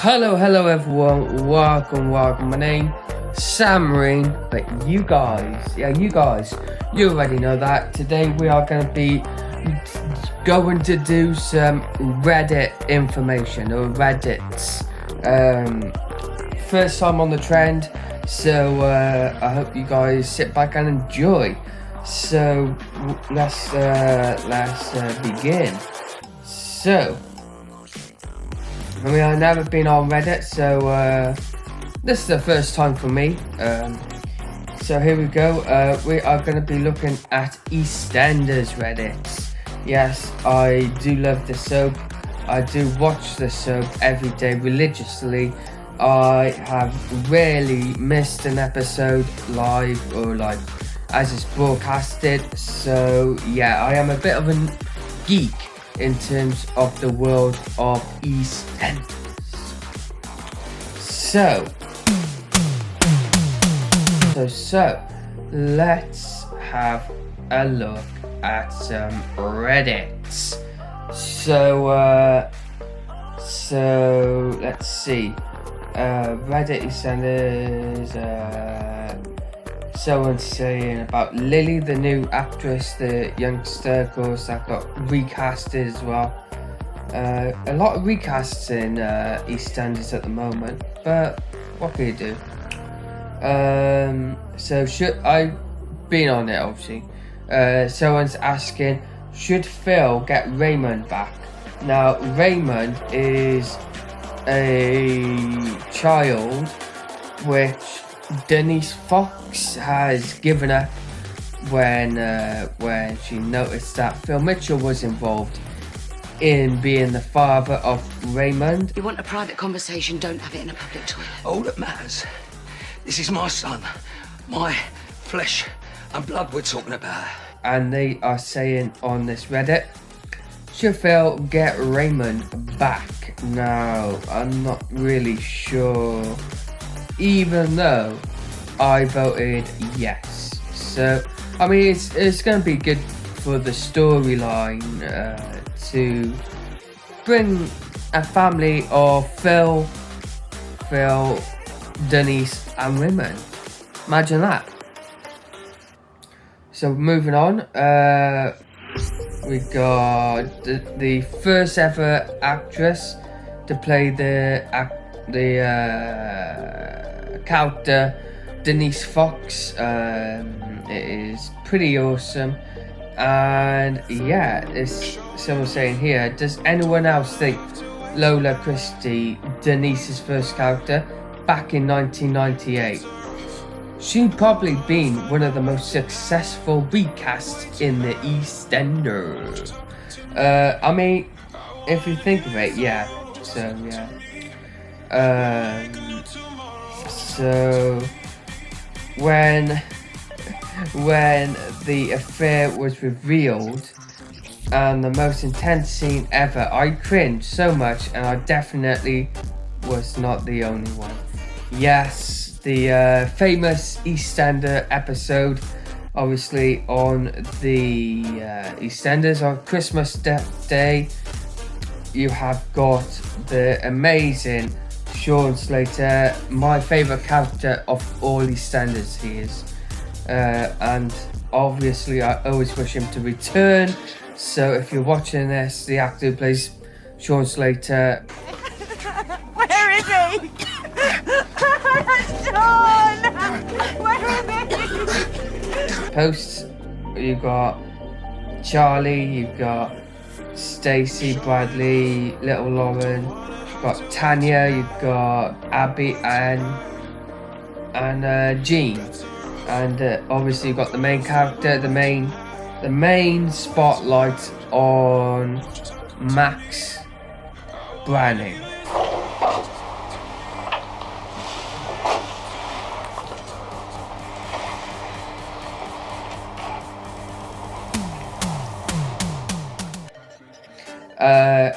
Hello everyone, welcome. My name Sam Marine, but you guys, you already know that. Today we are going to be going to do some Reddit information, or Reddits. First time on the trend, so I hope you guys sit back and enjoy. So let's begin. So, I mean, I've never been on Reddit, so this is the first time for me. So here we go. We are going to be looking at Eastenders Reddit. Yes, I do love the soap. I do watch the soap every day religiously. I have rarely missed an episode live or like as it's broadcasted. So yeah, I am a bit of a geek in terms of the world of Eastenders. So let's have a look at some Reddits. So let's see. Reddit Eastenders. Someone's saying about Lily, the new actress, the youngster, of course, that got recasted as well. A lot of recasts in Eastenders at the moment, but what can you do? So I've been on it, obviously. Someone's asking, should Phil get Raymond back? Now, Raymond is a child which Denise Fox has given up when she noticed that Phil Mitchell was involved in being the father of Raymond. You want a private conversation, don't have it in a public toilet. All that matters, this is my son, my flesh and blood we're talking about. And they are saying on this Reddit, should Phil get Raymond back? Now, I'm not really sure, even though I voted yes. So, I mean, it's going to be good for the storyline to bring a family of Phil, Denise and Raymond. Imagine that. So moving on, we got the first ever actress to play the character Denise Fox. It is pretty awesome, and yeah, it's someone saying here, does anyone else think Lola Christie, Denise's first character back in 1998, she'd probably been one of the most successful recasts in the EastEnders? I mean, if you think of it, yeah. So yeah. So when the affair was revealed and the most intense scene ever, I cringed so much, and I definitely was not the only one. Yes, the famous EastEnders episode, obviously on the EastEnders on Christmas Day. You have got the amazing Sean Slater, my favourite character of all EastEnders he is. And obviously I always wish him to return. So if you're watching this, the actor who plays Sean Slater... Where is he? Sean! Where is he? Posts, you've got Charlie, you've got Stacey, Bradley, Little Lauren, you've got Tanya, you've got Abby and Jean, and obviously you've got the main character, the main spotlight on Max Branning.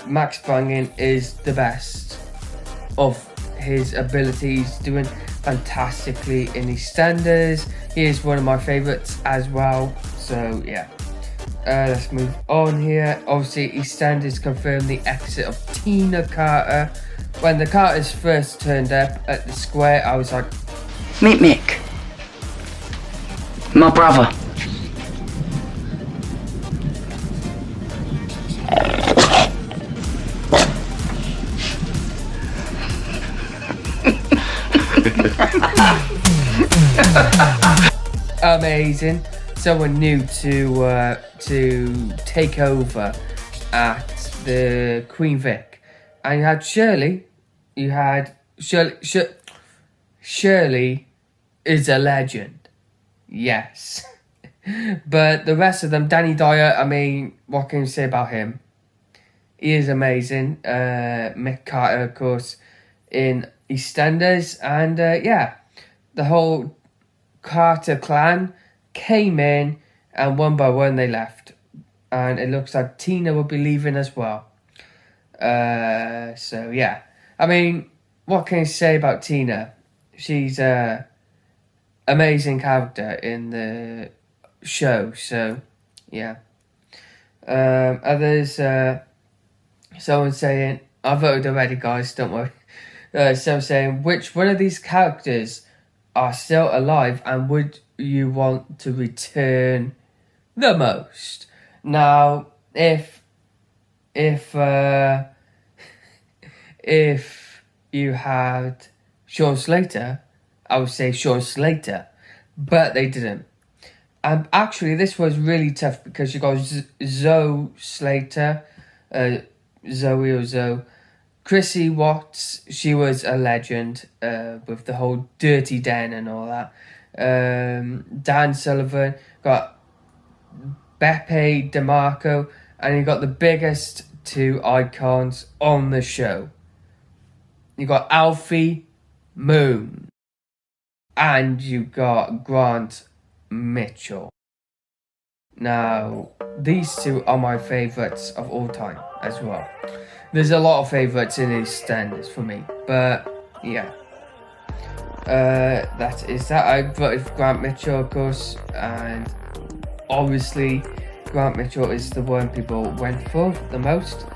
Max Branning is the best of his abilities, doing fantastically in EastEnders. He is one of my favourites as well. So yeah, let's move on here. Obviously, EastEnders confirmed the exit of Tina Carter when the characters first turned up at the square, I was like, Meet Mick. My brother. amazing. Someone new to take over at the Queen Vic. And you had Shirley. You had Shirley is a legend. Yes. But the rest of them, Danny Dyer, I mean, what can you say about him? He is amazing. Mick Carter, of course, in EastEnders. And yeah, the whole Carter clan came in and one by one they left. And it looks like Tina will be leaving as well. So yeah. I mean, what can you say about Tina? She's a amazing character in the show. So yeah. Others, someone saying, I voted already, guys, don't worry. Someone saying, which one of these characters are still alive and would you want to return the most? Now, if you had Sean Slater, I would say Sean Slater, but they didn't. And actually, this was really tough because you got Zoe Slater, Zoe or Zoe. Chrissy Watts, she was a legend with the whole Dirty Den and all that. Dan Sullivan, got Beppe DeMarco, and you got the biggest two icons on the show. You got Alfie Moon, and you got Grant Mitchell. Now, these two are my favourites of all time as well. There's a lot of favourites in EastEnders for me, but yeah. That is that. I voted for Grant Mitchell, of course, and obviously Grant Mitchell is the one people went for the most.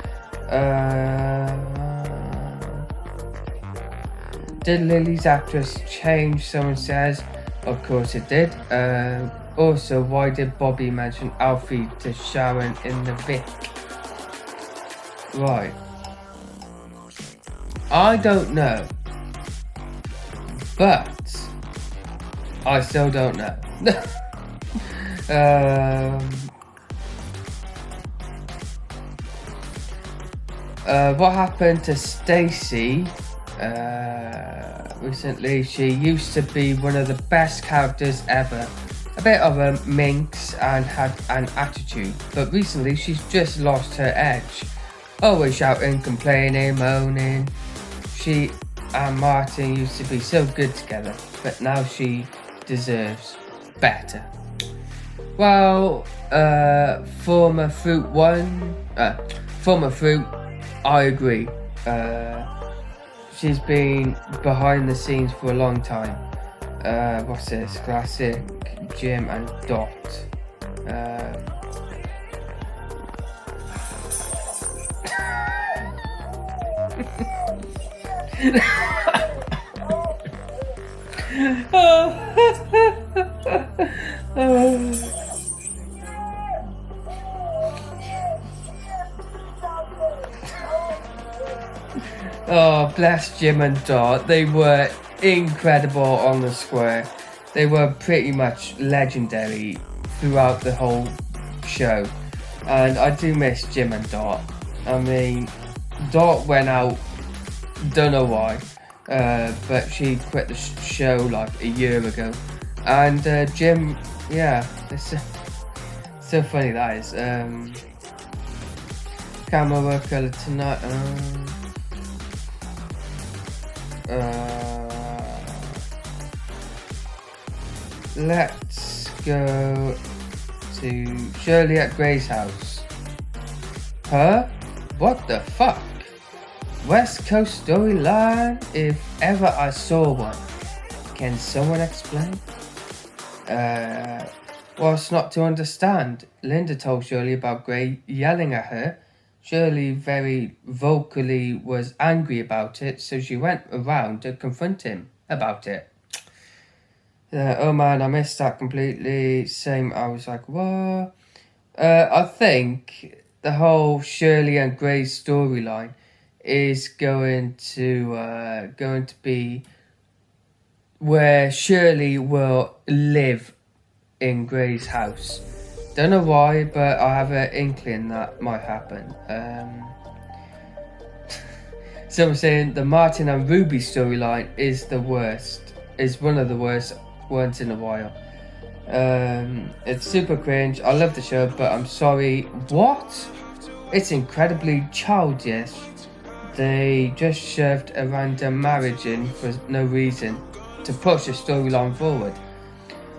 Did Lily's actress change? Someone says. Of course it did. Also, why did Bobby mention Alfie to Sharon in the Vic? Right. I don't know. But I still don't know. What happened to Stacey recently? She used to be one of the best characters ever. A bit of a minx and had an attitude, but recently she's just lost her edge. Always shouting, complaining, moaning. She and Martin used to be so good together, but now she deserves better. Well, former Fruit, I agree. She's been behind the scenes for a long time. What's this? Classic, Jim and Dot. Oh, bless Jim and Dot. They were incredible on the square. They were pretty much legendary throughout the whole show. And I do miss Jim and Dot. I mean, Dot went out, don't know why, but she quit the show like a year ago. And Jim, yeah, it's so funny that is. Camera work color tonight. Let's go to Shirley at Gray's house. Huh? What the fuck? West Coast storyline, if ever I saw one. Can someone explain? What's not to understand? Linda told Shirley about Gray yelling at her. Shirley very vocally was angry about it, so she went around to confront him about it. Oh man, I missed that completely. Same, I was like, what? I think the whole Shirley and Grace storyline is going to be where Shirley will live in Gray's house. Don't know why, but I have an inkling that might happen. So I'm saying the Martin and Ruby storyline is the worst. Is one of the worst ones in a while. It's super cringe. I love the show, but I'm sorry. What? It's incredibly childish. They just shoved a random marriage in for no reason to push a storyline forward.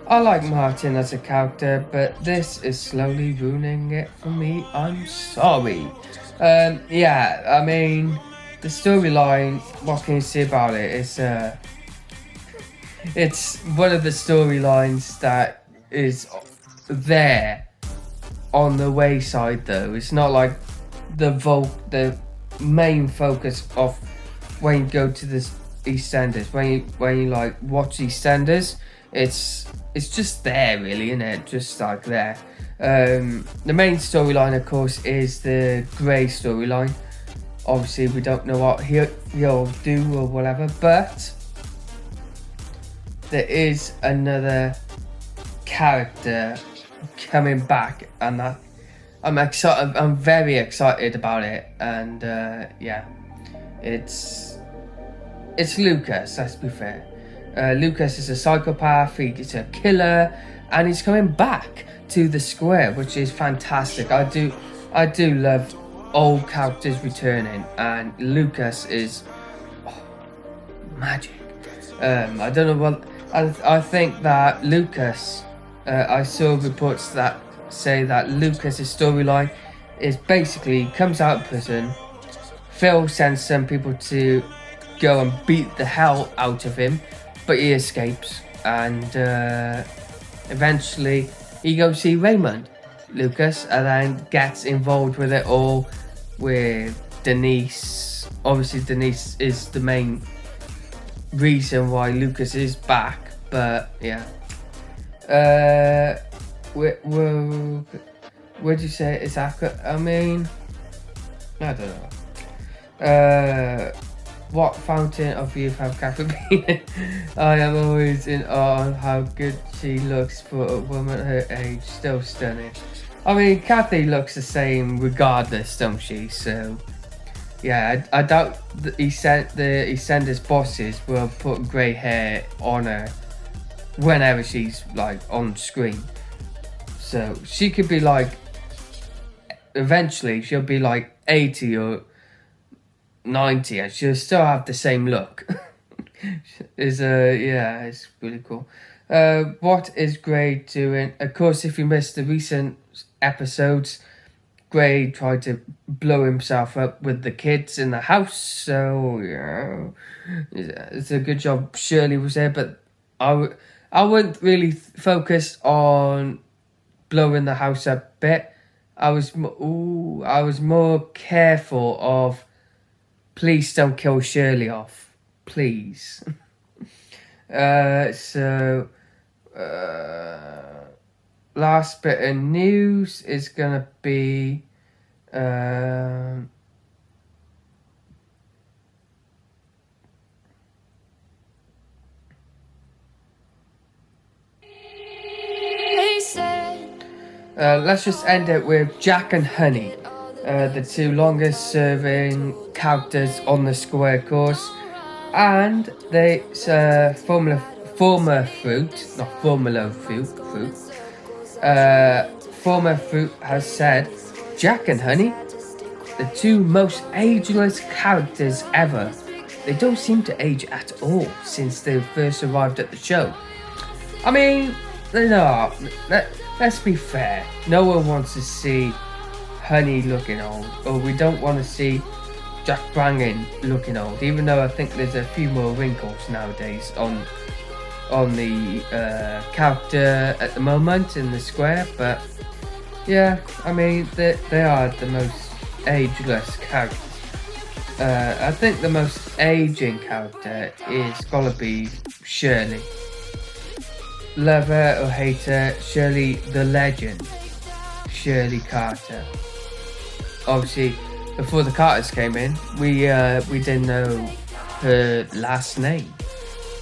I like Martin as a character, but this is slowly ruining it for me. I'm sorry. Yeah, I mean, the storyline, what can you say about it? It's one of the storylines that is there on the wayside, though. It's not like the main focus of when you go to this EastEnders. When you like watch EastEnders, it's just there, really, isn't it? Just like there. The main storyline, of course, is the Grey storyline. Obviously, we don't know what he'll do or whatever, but there is another character coming back, and that I'm excited. I'm very excited about it, and yeah, it's Lucas. Let's be fair. Lucas is a psychopath. He's a killer, and he's coming back to the square, which is fantastic. I do love old characters returning, and Lucas is magic. I don't know what. I think that Lucas. I saw reports that say that Lucas's storyline is basically comes out of prison. Phil sends some people to go and beat the hell out of him, but he escapes, and eventually he goes see Raymond, Lucas, and then gets involved with it all with Denise. Obviously, Denise is the main reason why Lucas is back, but yeah. Would you say it's accurate? I mean, I don't know. What fountain of youth have Kathy been? I am always in awe of how good she looks for a woman her age. Still stunning. I mean, Kathy looks the same regardless, don't she? So, yeah, I doubt the EastEnders bosses will put grey hair on her whenever she's like on screen. So she could be like, eventually she'll be like 80 or 90 and she'll still have the same look. Yeah, it's really cool. What is Grey doing? Of course, if you missed the recent episodes, Grey tried to blow himself up with the kids in the house. So yeah, it's a good job Shirley was there, but I wouldn't really focus on blowing the house up bit. I was more careful of, please don't kill Shirley off, please. Last bit of news is gonna be let's just end it with Jack and Honey, the two longest serving characters on the square course, and they Formula Fruit has said, Jack and Honey, the two most ageless characters ever. They don't seem to age at all since they first arrived at the show. I mean, no, let's be fair. No one wants to see Honey looking old, or we don't want to see Jack Brangin looking old, even though I think there's a few more wrinkles nowadays on the character at the moment in the square. But yeah, I mean, they are the most ageless characters. I think the most aging character is gonna be Shirley. Love her or hate her, Shirley the legend, Shirley Carter. Obviously, before the Carters came in, we didn't know her last name,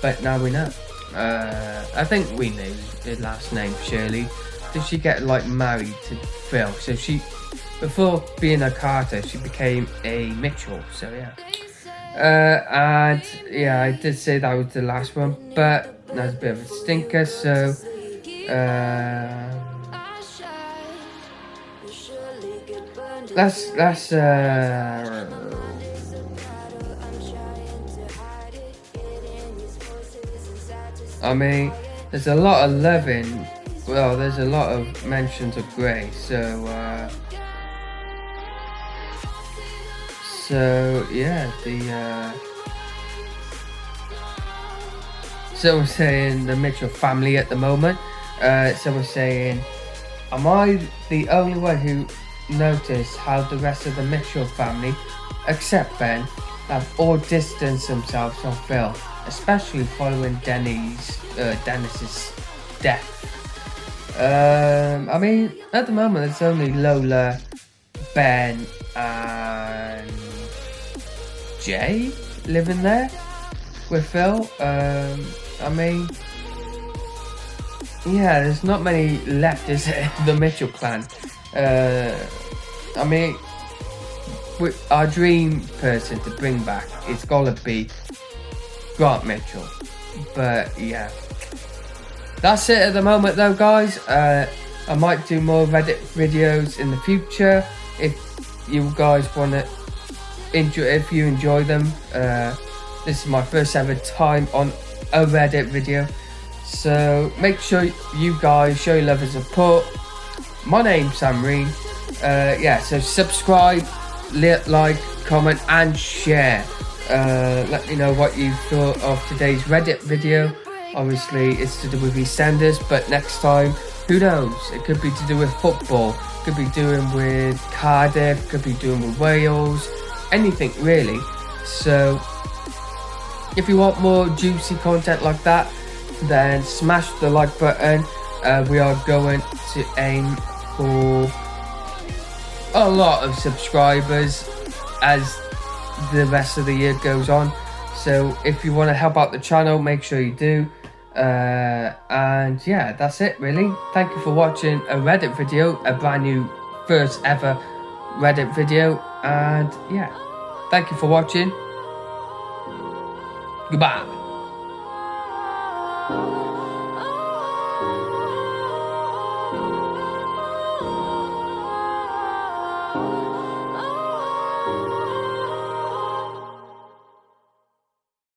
but now we know. I think we knew her last name, Shirley. Did she get like married to Phil? So she, before being a Carter, she became a Mitchell. So yeah. And yeah, I did say that was the last one, but that was a bit of a stinker. So let's I mean, there's a lot of loving. Well, there's a lot of mentions of Grey. So yeah, someone's saying the Mitchell family at the moment. Someone's saying, am I the only one who noticed how the rest of the Mitchell family, except Ben, have all distanced themselves from Phil, especially following Dennis's death? I mean, at the moment it's only Lola, Ben, and Jay living there with Phil. I mean, yeah, there's not many left, is it? The Mitchell clan. I mean, our dream person to bring back is gonna be Grant Mitchell. But yeah, that's it at the moment, though, guys. I might do more Reddit videos in the future if you guys want to enjoy. If you enjoy them, this is my first ever time on a Reddit video, so make sure you guys show your love and support. My name's Sam Reen. Yeah, so subscribe, like, comment, and share. Let me know what you thought of today's Reddit video. Obviously, it's to do with Eastenders, but next time, who knows? It could be to do with football, could be doing with Cardiff, could be doing with Wales, anything really. So, if you want more juicy content like that, then smash the like button. We are going to aim for a lot of subscribers as the rest of the year goes on. So if you want to help out the channel, make sure you do. And yeah, that's it really. Thank you for watching a Reddit video, a brand new first ever Reddit video. And yeah, thank you for watching. Goodbye.